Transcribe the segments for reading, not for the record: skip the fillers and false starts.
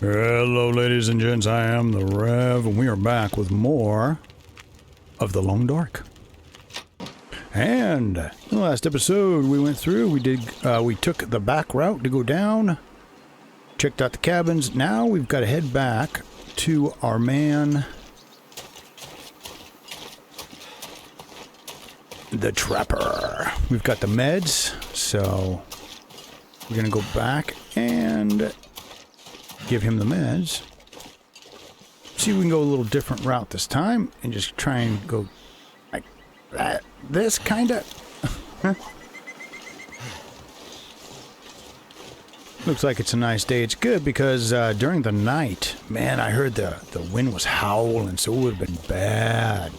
Hello, ladies and gents. I am the Rev, and we are back with more of The Long Dark. And in the last episode, we went through. We took the back route to go down, checked out the cabins. Now we've got to head back to our man, the Trapper. We've got the meds, so we're gonna go back and give him the meds. See if we can go a little different route this time and just try and go like that. This kind of. Looks like it's a nice day. It's good because during the night, man, I heard the wind was howling, so it would have been bad.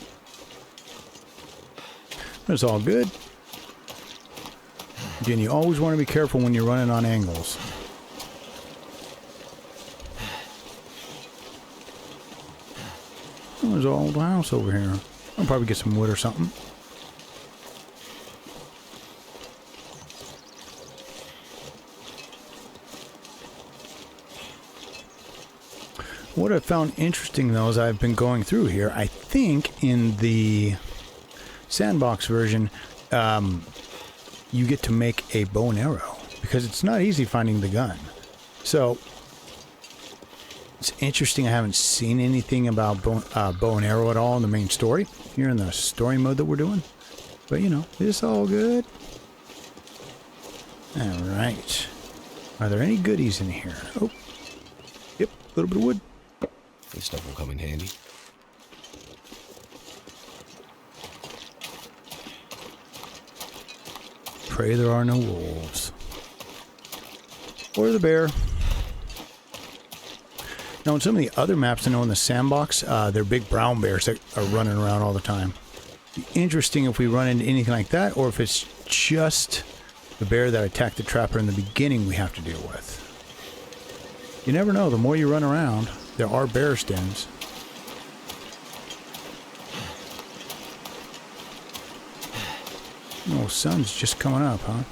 But it's all good. Again, you always want to be careful when you're running on angles. Oh, there's an old house over here. I'll probably get some wood or something. What I found interesting, though, as I've been going through here, I think in the sandbox version, you get to make a bow and arrow, because it's not easy finding the gun. So it's interesting. I haven't seen anything about bow and arrow at all in the main story here in the story mode that we're doing. But you know, it's all good. All right. Are there any goodies in here? Oh, yep, a little bit of wood. This stuff will come in handy. Pray there are no wolves. Or the bear. Now, in some of the other maps, I know in the sandbox, they're big brown bears that are running around all the time. Be interesting if we run into anything like that, or if it's just the bear that attacked the trapper in the beginning we have to deal with. You never know. The more you run around, there are bear stems. Oh, sun's just coming up, huh?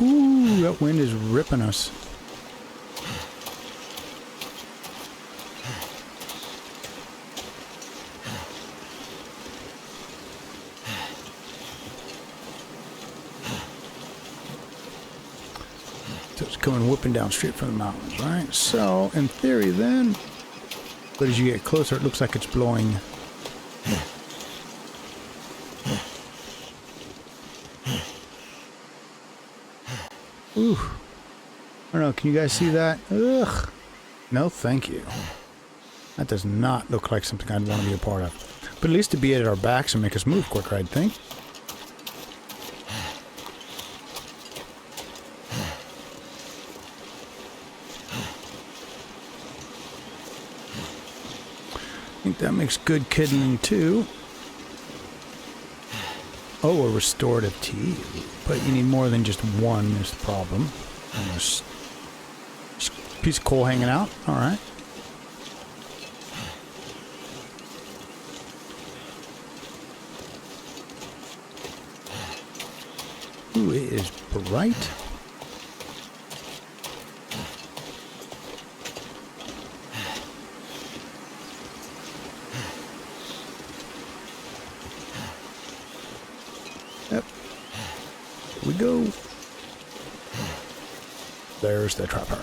Ooh, that wind is ripping us. So it's coming whipping down straight from the mountains, right? So, in theory then, but as you get closer, it looks like it's blowing. Ooh. I don't know, can you guys see that? Ugh. No, thank you. That does not look like something I'd want to be a part of. But at least to be at our backs and make us move quicker, I'd think. I think that makes good kindling too. Oh, a restorative tea. But you need more than just one is the problem. And there's a piece of coal hanging out. Alright. Ooh, it is bright. Yep. Here we go. There's the trapper.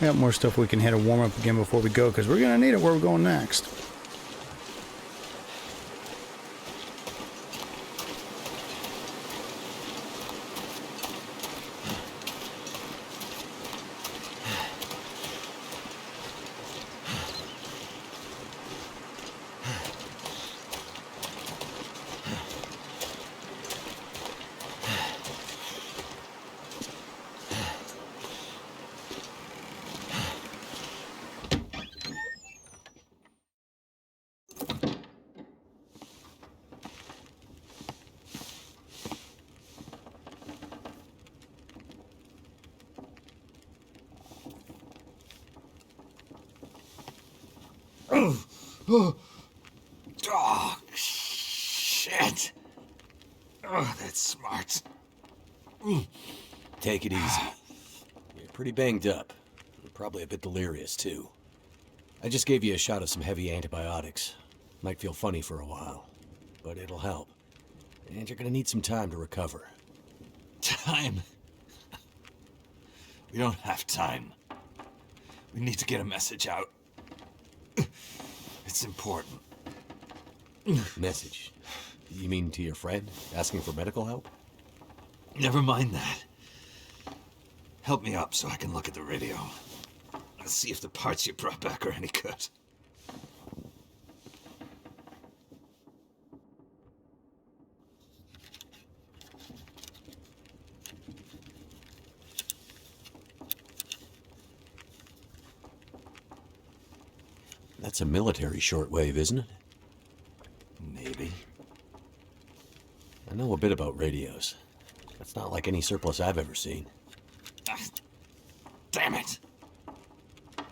I got more stuff we can hit a warm up again before we go, because we're going to need it where we're going next. Oh, shit. Oh, that's smart. Take it easy. You're pretty banged up. You're probably a bit delirious, too. I just gave you a shot of some heavy antibiotics. Might feel funny for a while, but it'll help. And you're gonna need some time to recover. Time? We don't have time. We need to get a message out. It's important. Message? You mean to your friend, asking for medical help? Never mind that. Help me up so I can look at the radio. Let's see if the parts you brought back are any good. That's a military shortwave, isn't it? Maybe. I know a bit about radios. That's not like any surplus I've ever seen. Ah, damn it!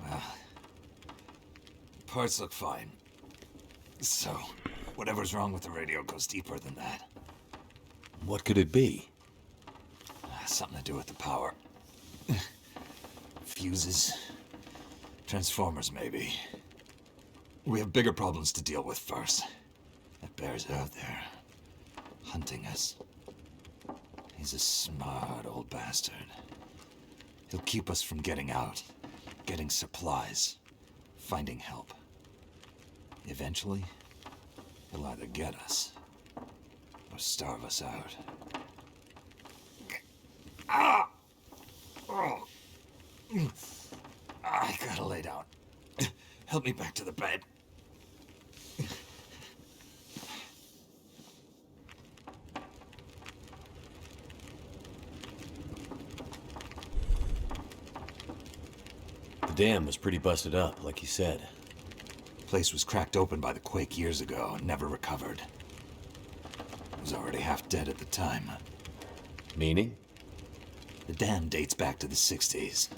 Well, parts look fine. So, whatever's wrong with the radio goes deeper than that. What could it be? Something to do with the power. Fuses. Transformers, maybe. We have bigger problems to deal with first. That bear's out there, hunting us. He's a smart old bastard. He'll keep us from getting out, getting supplies, finding help. Eventually, he'll either get us, or starve us out. Ah! Oh. I gotta lay down. Help me back to the bed. The dam was pretty busted up, like you said. Place was cracked open by the quake years ago and never recovered. It was already half dead at the time. Meaning? The dam dates back to the 60s.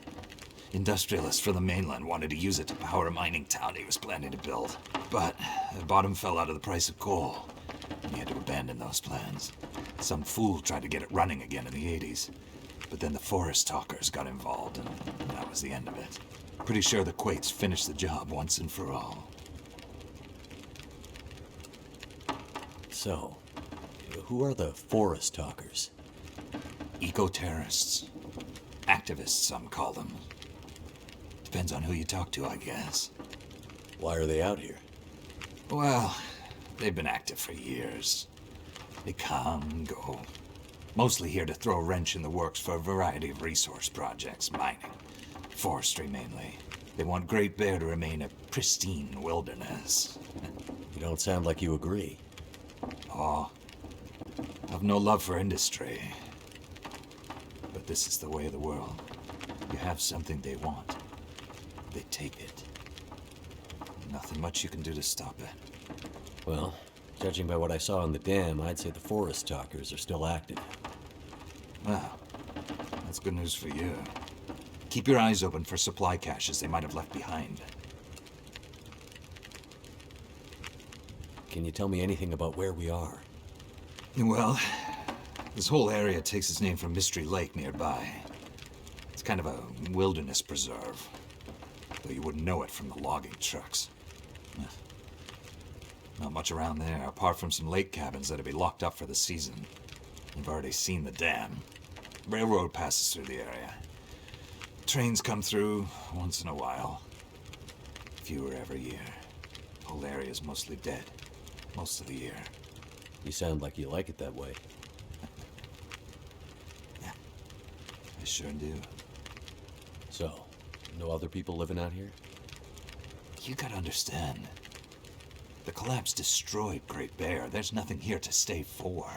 Industrialists from the mainland wanted to use it to power a mining town he was planning to build. But the bottom fell out of the price of coal, and he had to abandon those plans. Some fool tried to get it running again in the 80s. But then the forest talkers got involved, and that was the end of it. Pretty sure the Quakes finished the job once and for all. So, who are the forest talkers? Eco-terrorists. Activists, some call them. Depends on who you talk to, I guess. Why are they out here? Well, they've been active for years. They come and go. Mostly here to throw a wrench in the works for a variety of resource projects, mining, forestry mainly. They want Great Bear to remain a pristine wilderness. You don't sound like you agree. Oh, I've no love for industry. But this is the way of the world. You have something they want. They take it. Nothing much you can do to stop it. Well, judging by what I saw in the dam, I'd say the forest talkers are still active. Well, that's good news for you. Keep your eyes open for supply caches they might have left behind. Can you tell me anything about where we are? Well, this whole area takes its name from Mystery Lake nearby. It's kind of a wilderness preserve, though you wouldn't know it from the logging trucks. Not much around there, apart from some lake cabins that'll be locked up for the season. You've already seen the dam. Railroad passes through the area. Trains come through once in a while. Fewer every year. The whole area's mostly dead. Most of the year. You sound like you like it that way. Yeah, I sure do. So, no other people living out here? You gotta understand. The collapse destroyed Great Bear. There's nothing here to stay for.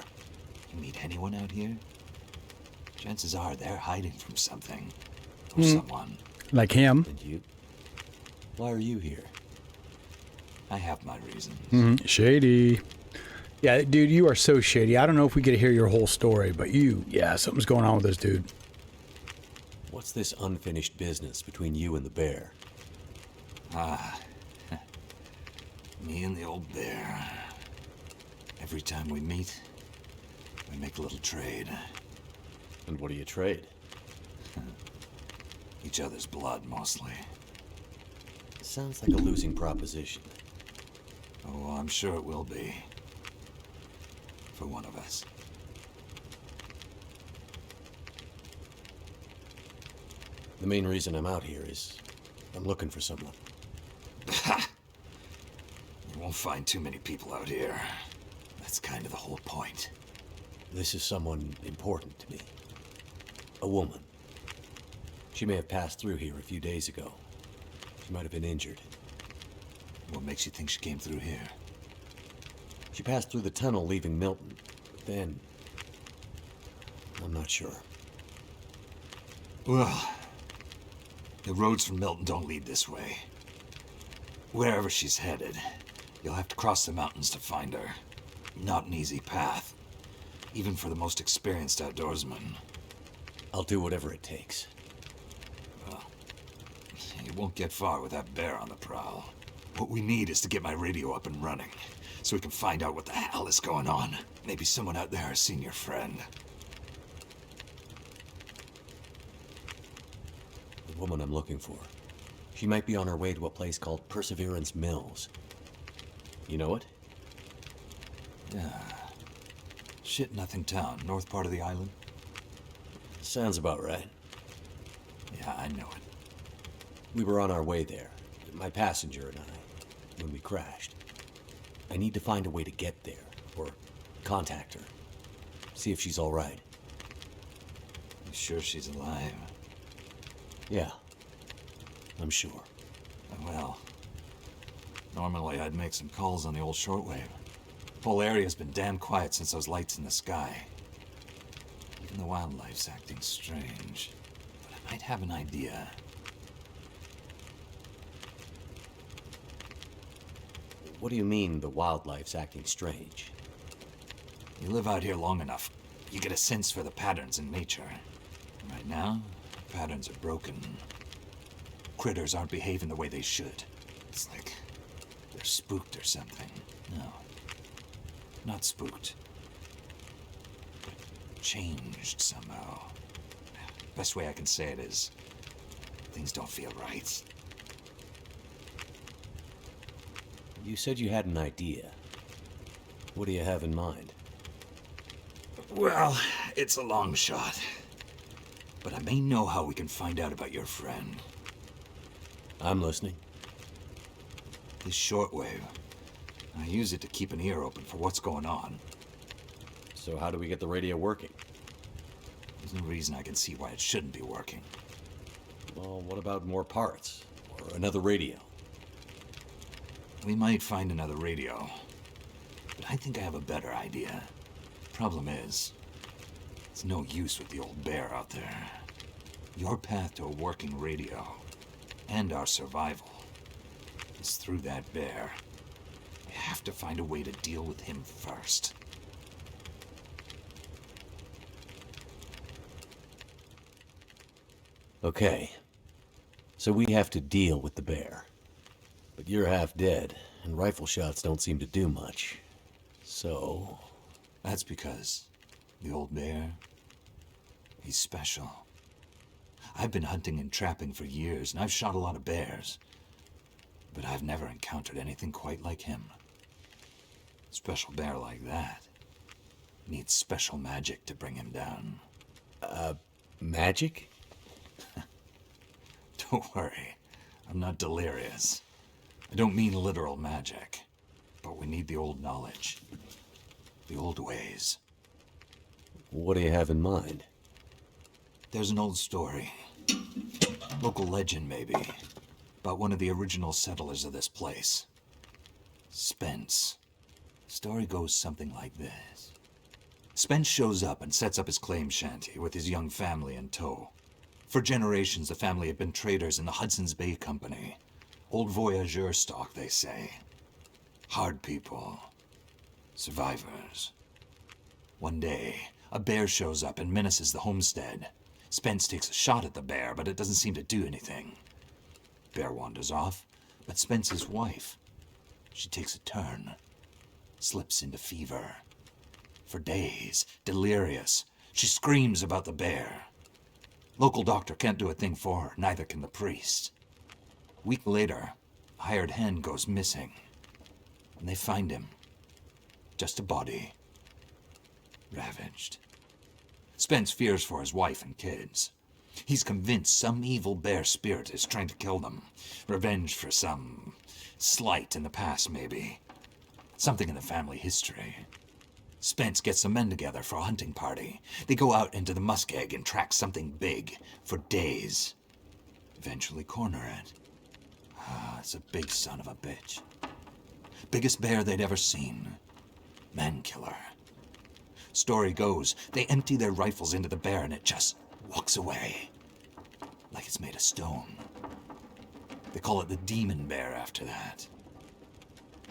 You meet anyone out here? Chances are they're hiding from something. Or someone. Like him. And you? Why are you here? I have my reasons. Shady. Yeah, dude, you are so shady. I don't know if we get to hear your whole story, but yeah, something's going on with this dude. What's this unfinished business between you and the bear? Me and the old bear. Every time we meet, we make a little trade. And what do you trade? Each other's blood, mostly. Sounds like a losing proposition. Oh, I'm sure it will be. For one of us. The main reason I'm out here is I'm looking for someone. You won't find too many people out here. That's kind of the whole point. This is someone important to me. A woman. She may have passed through here a few days ago. She might have been injured. What makes you think she came through here? She passed through the tunnel leaving Milton. But then... I'm not sure. Well, the roads from Milton don't lead this way. Wherever she's headed, you'll have to cross the mountains to find her. Not an easy path, even for the most experienced outdoorsman. I'll do whatever it takes. Well, you won't get far with that bear on the prowl. What we need is to get my radio up and running, so we can find out what the hell is going on. Maybe someone out there has seen your friend. The woman I'm looking for. She might be on her way to a place called Perseverance Mills. You know it? Yeah. Shit Nothing Town, north part of the island. Sounds about right. Yeah, I know it. We were on our way there, my passenger and I, when we crashed. I need to find a way to get there, or contact her. See if she's all right. You sure she's alive? Yeah, I'm sure. Well, normally I'd make some calls on the old shortwave. The whole area's been damn quiet since those lights in the sky. Even the wildlife's acting strange. But I might have an idea. What do you mean the wildlife's acting strange? You live out here long enough, you get a sense for the patterns in nature. Right now, the patterns are broken. Critters aren't behaving the way they should. It's like they're spooked or something. No, not spooked. But changed somehow. Best way I can say it is, things don't feel right. You said you had an idea. What do you have in mind? Well, it's a long shot. But I may know how we can find out about your friend. I'm listening. This shortwave, I use it to keep an ear open for what's going on. So how do we get the radio working? There's no reason I can see why it shouldn't be working. Well, what about more parts? Or another radio? We might find another radio. But I think I have a better idea. Problem is, it's no use with the old bear out there. Your path to a working radio, and our survival, is through that bear. We have to find a way to deal with him first. Okay. So we have to deal with the bear. But you're half dead, and rifle shots don't seem to do much. So... That's because the old bear, he's special. I've been hunting and trapping for years, and I've shot a lot of bears. But I've never encountered anything quite like him. Special bear like that needs special magic to bring him down. Magic? Don't worry, I'm not delirious. I don't mean literal magic, but we need the old knowledge. The old ways. What do you have in mind? There's an old story. Local legend, maybe. About one of the original settlers of this place. Spence. Story goes something like this. Spence shows up and sets up his claim shanty with his young family in tow. For generations, the family had been traders in the Hudson's Bay Company. Old voyageur stock, they say. Hard people. Survivors. One day, a bear shows up and menaces the homestead. Spence takes a shot at the bear, but it doesn't seem to do anything. Bear wanders off, but Spence's wife, she takes a turn, slips into fever. For days, delirious, she screams about the bear. Local doctor can't do a thing for her, neither can the priest. A week later, a hired hand goes missing, and they find him. Just a body. Ravaged. Spence fears for his wife and kids. He's convinced some evil bear spirit is trying to kill them. Revenge for some slight in the past, maybe. Something in the family history. Spence gets some men together for a hunting party. They go out into the Muskeg and track something big for days. Eventually corner it. It's a big son of a bitch. Biggest bear they'd ever seen. Man killer. Story goes, they empty their rifles into the bear and it just walks away. Like it's made of stone. They call it the demon bear after that.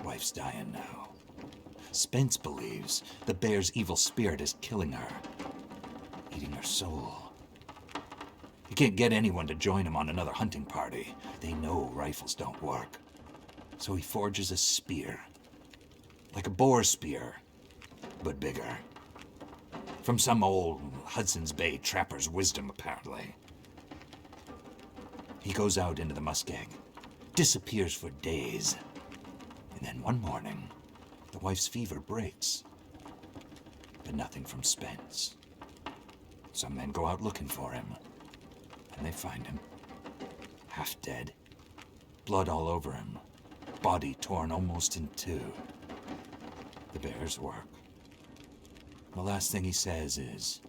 Wife's dying now. Spence believes the bear's evil spirit is killing her. Eating her soul. He can't get anyone to join him on another hunting party. They know rifles don't work. So he forges a spear. Like a boar spear, but bigger. From some old Hudson's Bay trapper's wisdom, apparently. He goes out into the Muskeg, disappears for days. And then one morning, the wife's fever breaks. But nothing from Spence. Some men go out looking for him, and they find him. Half dead. Blood all over him. Body torn almost in two. The bear's work. The last thing he says is,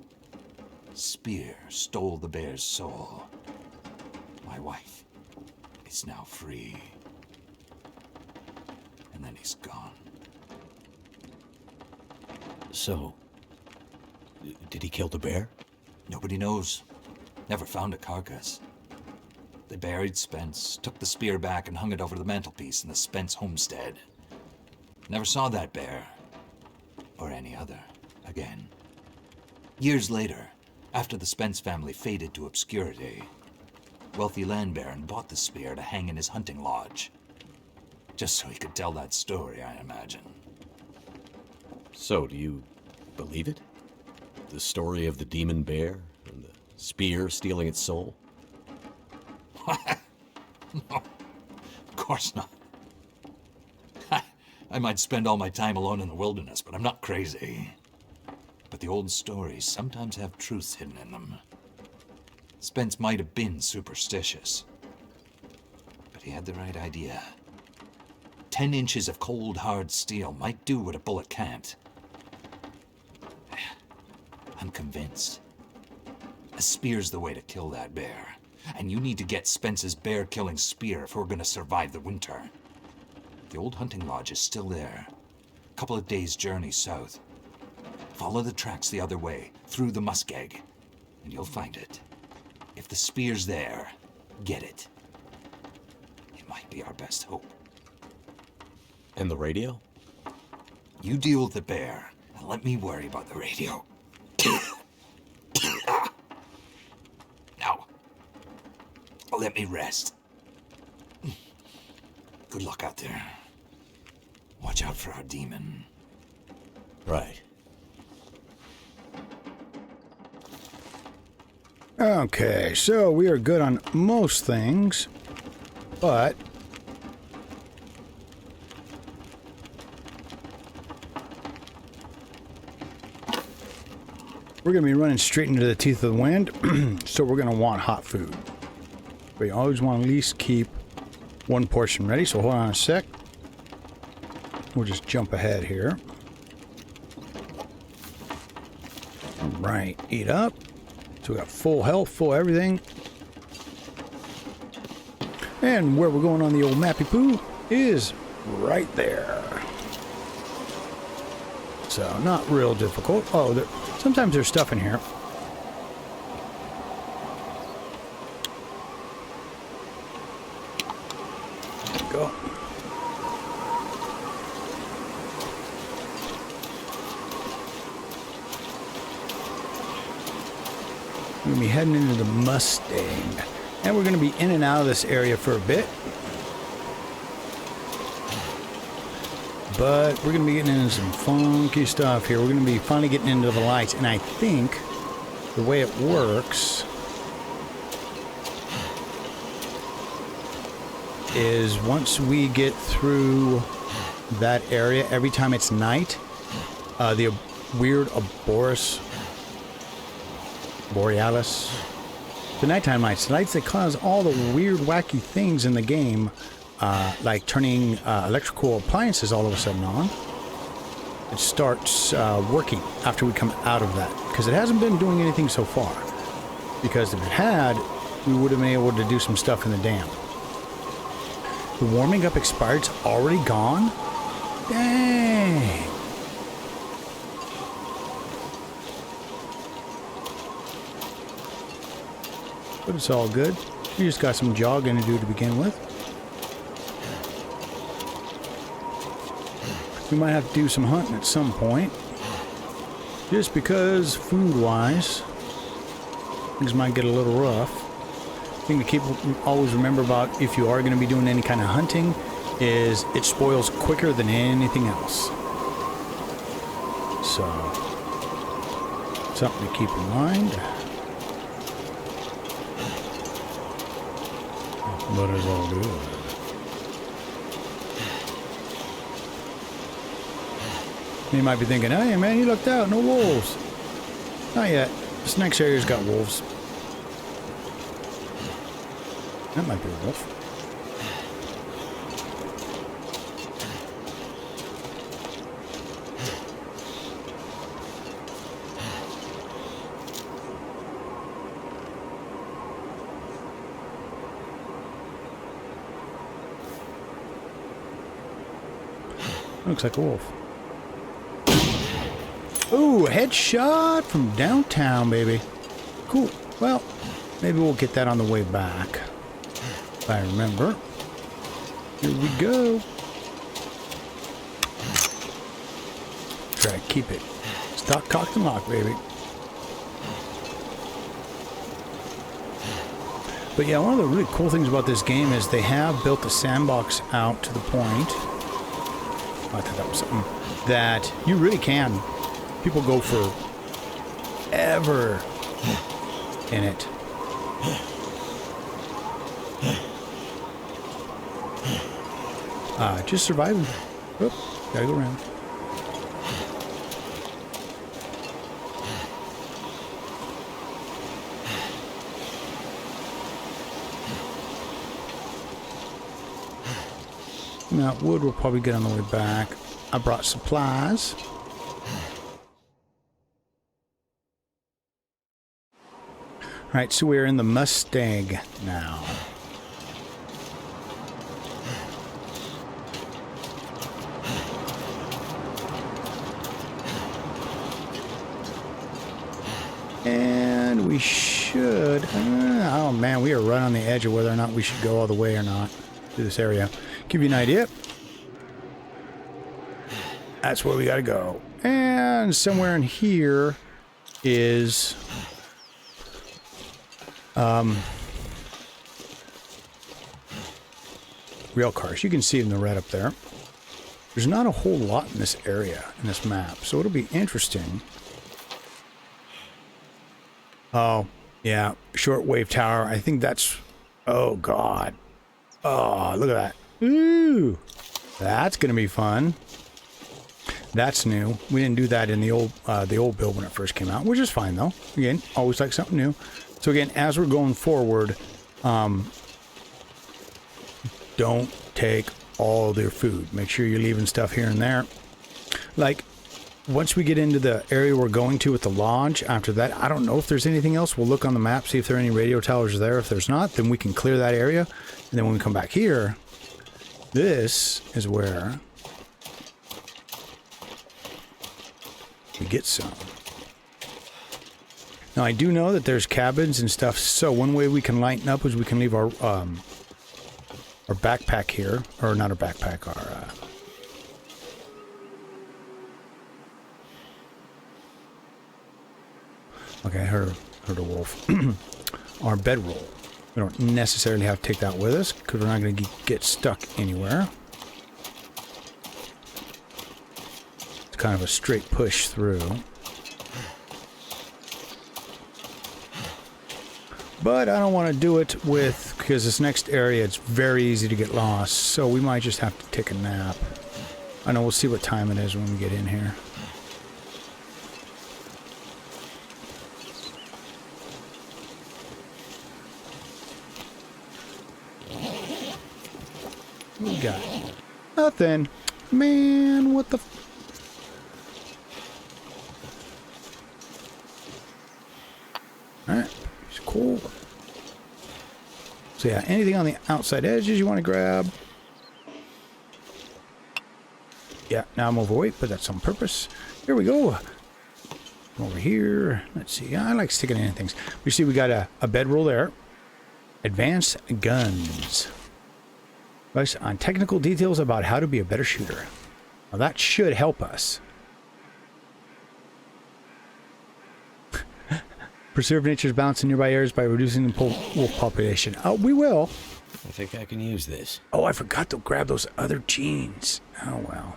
"Spear stole the bear's soul. My wife is now free." And then he's gone. So, did he kill the bear? Nobody knows. Never found a carcass. They buried Spence, took the spear back and hung it over the mantelpiece in the Spence homestead. Never saw that bear, or any other, again. Years later, after the Spence family faded to obscurity, wealthy land baron bought the spear to hang in his hunting lodge. Just so he could tell that story, I imagine. So, do you believe it? The story of the demon bear and the spear stealing its soul? No, of course not. I might spend all my time alone in the wilderness, but I'm not crazy. But the old stories sometimes have truths hidden in them. Spence might have been superstitious, but he had the right idea. 10 inches of cold, hard steel might do what a bullet can't. I'm convinced. A spear's the way to kill that bear. And you need to get Spence's bear-killing spear if we're gonna survive the winter. The old hunting lodge is still there. A couple of days' journey south. Follow the tracks the other way, through the Muskeg, and you'll find it. If the spear's there, get it. It might be our best hope. And the radio? You deal with the bear, and let me worry about the radio. Now, let me rest. Good luck out there. Watch out for our demon. Right. Okay, so we are good on most things, but we're going to be running straight into the teeth of the wind, so we're going to want hot food. We always want to at least keep one portion ready, so hold on a sec. We'll just jump ahead here. All right, eat up. So we got full health, full everything. And where we're going on the old Mappy Poo is right there. So not real difficult. Oh, sometimes there's stuff in here. There we go. We're going to be heading into the Mustang. And we're going to be in and out of this area for a bit. but we're going to be getting into some funky stuff here. We're going to be finally getting into the lights, and I think the way it works is once we get through that area, every time it's night, the weird Borealis, the nighttime lights that cause all the weird wacky things in the game, like turning electrical appliances all of a sudden on, it starts working after we come out of that, because it hasn't been doing anything so far, because if it had, we would have been able to do some stuff in the dam. The warming up expired, it's already gone? Dang. But it's all good. You just got some jogging to do to begin with. We might have to do some hunting at some point. Just because, food-wise, things might get a little rough. Thing to keep always remember about if you are going to be doing any kind of hunting is it spoils quicker than anything else. So, something to keep in mind. But it's all good. You might be thinking, hey man, you looked out, no wolves. Not yet. This next area's got wolves. That might be a wolf. Looks like a wolf. Ooh, a headshot from downtown, baby. Cool. Well, maybe we'll get that on the way back. If I remember. Here we go. Try to keep it stock, cocked, and locked, baby. But yeah, one of the really cool things about this game is they have built the sandbox out to the point. I thought that was something that you really can. People go for ever in it. Just surviving. Oop, gotta go around. Now, wood we'll probably get on the way back. I brought supplies. Alright, so we're in the Muskeg now. And we should... oh man, we are right on the edge of whether or not we should go all the way or not to this area. Give you an idea. That's where we gotta go. And somewhere in here is... rail cars. You can see in the red up there. There's not a whole lot in this area, in this map, so it'll be interesting. Oh, yeah, shortwave tower. I think that's... oh, God. Oh, look at that. Ooh, that's gonna be fun. That's new. We didn't do that in the old build when it first came out, which is fine, though. Again, always like something new. So again, as we're going forward, don't take all their food. Make sure you're leaving stuff here and there. Like, once we get into the area we're going to with the lodge, after that, I don't know if there's anything else. We'll look on the map, see if there are any radio towers there. If there's not, then we can clear that area. And then when we come back here, this is where we get some. Now, I do know that there's cabins and stuff, so one way we can lighten up is we can leave our backpack here, or not our backpack, our okay, I heard a wolf. Our bedroll. We don't necessarily have to take that with us because we're not going to get stuck anywhere. kind of a straight push through. But I don't want to do it because this next area, it's very easy to get lost. So we might just have to take a nap. I know, we'll see what time it is when we get in here. What we got? Nothing. Man, what the... Alright. Cool. So yeah, anything on the outside edges you want to grab. Yeah, now I'm overweight, but that's on purpose. Here we go. Over here. Let's see. I like sticking in things. We see we got a bedroll there. Advanced guns. Advice on technical details about how to be a better shooter. Now that should help us. Preserve nature's balance in nearby areas by reducing the wolf population. Oh, we will. I think I can use this. Oh, I forgot to grab those other genes. Oh, well.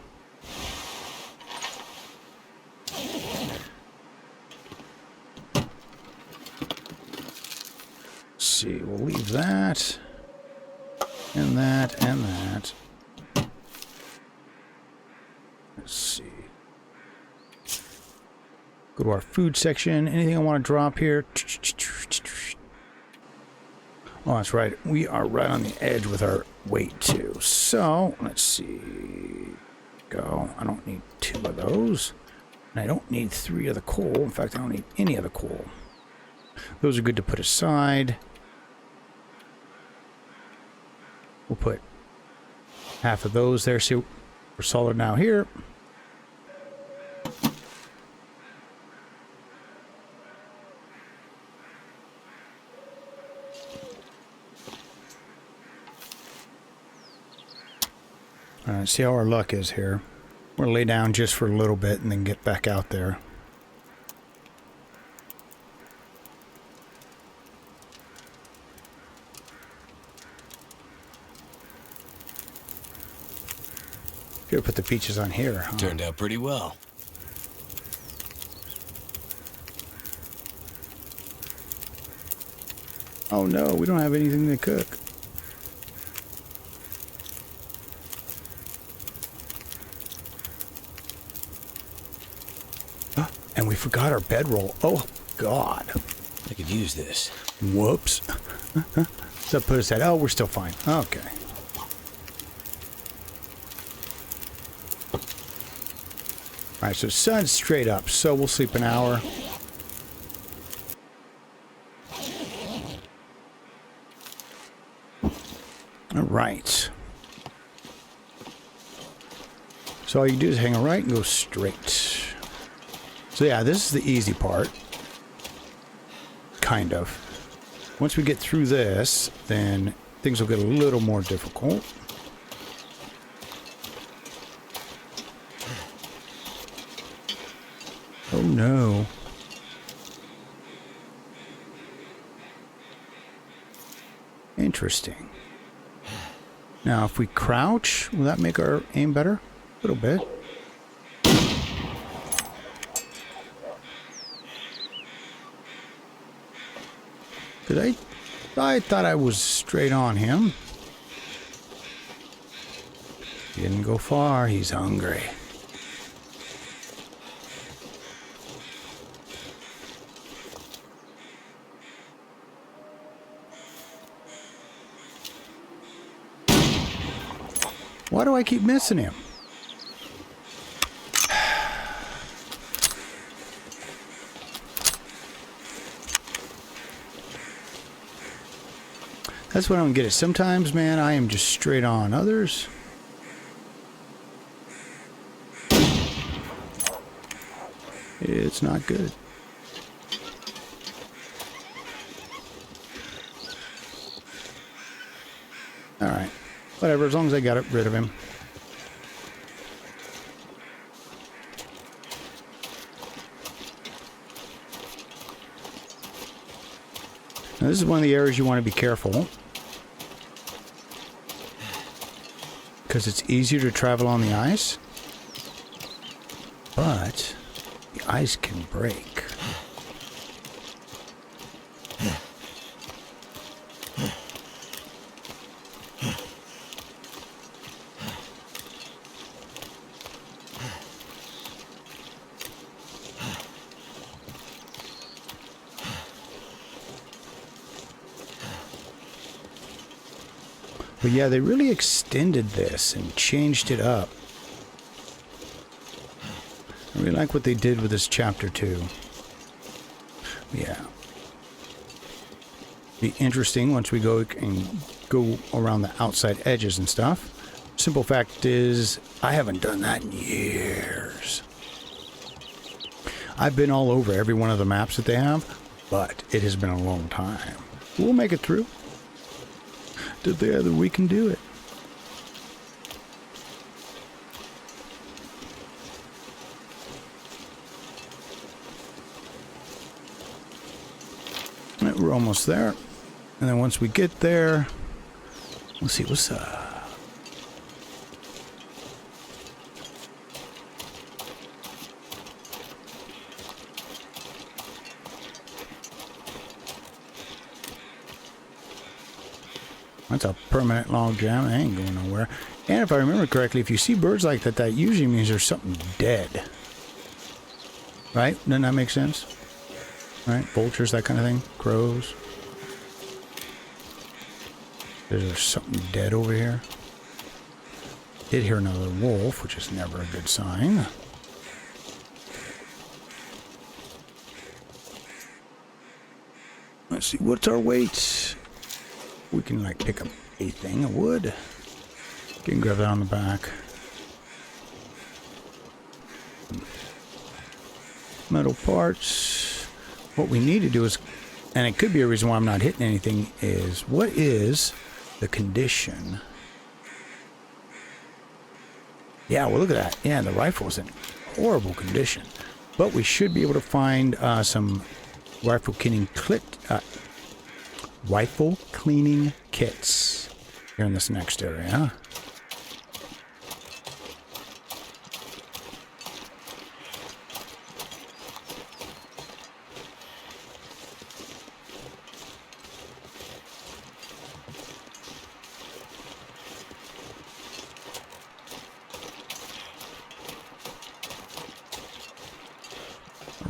Let's see, we'll leave that. And that, and that. Let's see. Go to our food section. Anything I want to drop here? Oh, that's right. We are right on the edge with our weight, too. So, let's see. Go. I don't need 2 of those. And I don't need 3 of the coal. In fact, I don't need any of the coal. Those are good to put aside. We'll put half of those there. See, we're solid now here. Alright, see how our luck is here. We're going to lay down just for a little bit and then get back out there. Should have put the peaches on here, huh? Turned out pretty well. Oh no, we don't have anything to cook. And we forgot our bedroll. Oh, God. I could use this. Whoops. So put us at, oh, we're still fine. Okay. Alright, so sun's straight up, so we'll sleep an hour. Alright. So all you do is hang a right and go straight. So yeah, this is the easy part. Kind of. Once we get through this, then things will get a little more difficult. Oh no. Interesting. Now if we crouch, will that make our aim better? A little bit. Because I thought I was straight on him. He didn't go far. He's hungry. Why do I keep missing him? That's what I don't get it. Sometimes, man, I am just straight on. Others... it's not good. Alright. Whatever, as long as I got rid of him. Now, this is one of the areas you want to be careful. Because it's easier to travel on the ice. but the ice can break. But yeah, they really extended this and changed it up. I really like what they did with this chapter 2. Yeah. Be interesting once we go around the outside edges and stuff. Simple fact is, I haven't done that in years. I've been all over every one of the maps that they have, but it has been a long time. We'll make it through. Together we can do it. Right, we're almost there. And then once we get there, we'll see what's up. That's a permanent log jam. I ain't going nowhere. And if I remember correctly, if you see birds like that, that usually means there's something dead. Right? Doesn't that make sense? Right? Vultures, that kind of thing. Crows. There's something dead over here. Did hear another wolf, which is never a good sign. Let's see, what's our weight? We can like pick up a thing of wood. Can grab that on the back. Metal parts. What we need to do is, and it could be a reason why I'm not hitting anything, is what is the condition? Yeah, well look at that. Yeah, the rifle's in horrible condition. But we should be able to find some rifle cleaning kits here in this next area.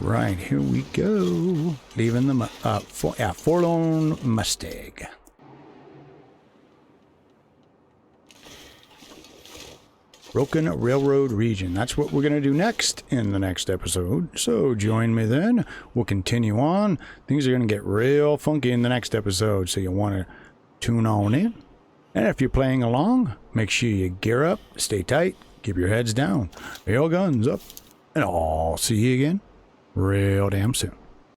Right, here we go. Leaving the Forlorn Muskeg. Broken Railroad region. That's what we're going to do next in the next episode. So join me then. We'll continue on. Things are going to get real funky in the next episode, so you'll want to tune on in. And if you're playing along, make sure you gear up, stay tight, keep your heads down, your guns up, and I'll see you again real damn soon.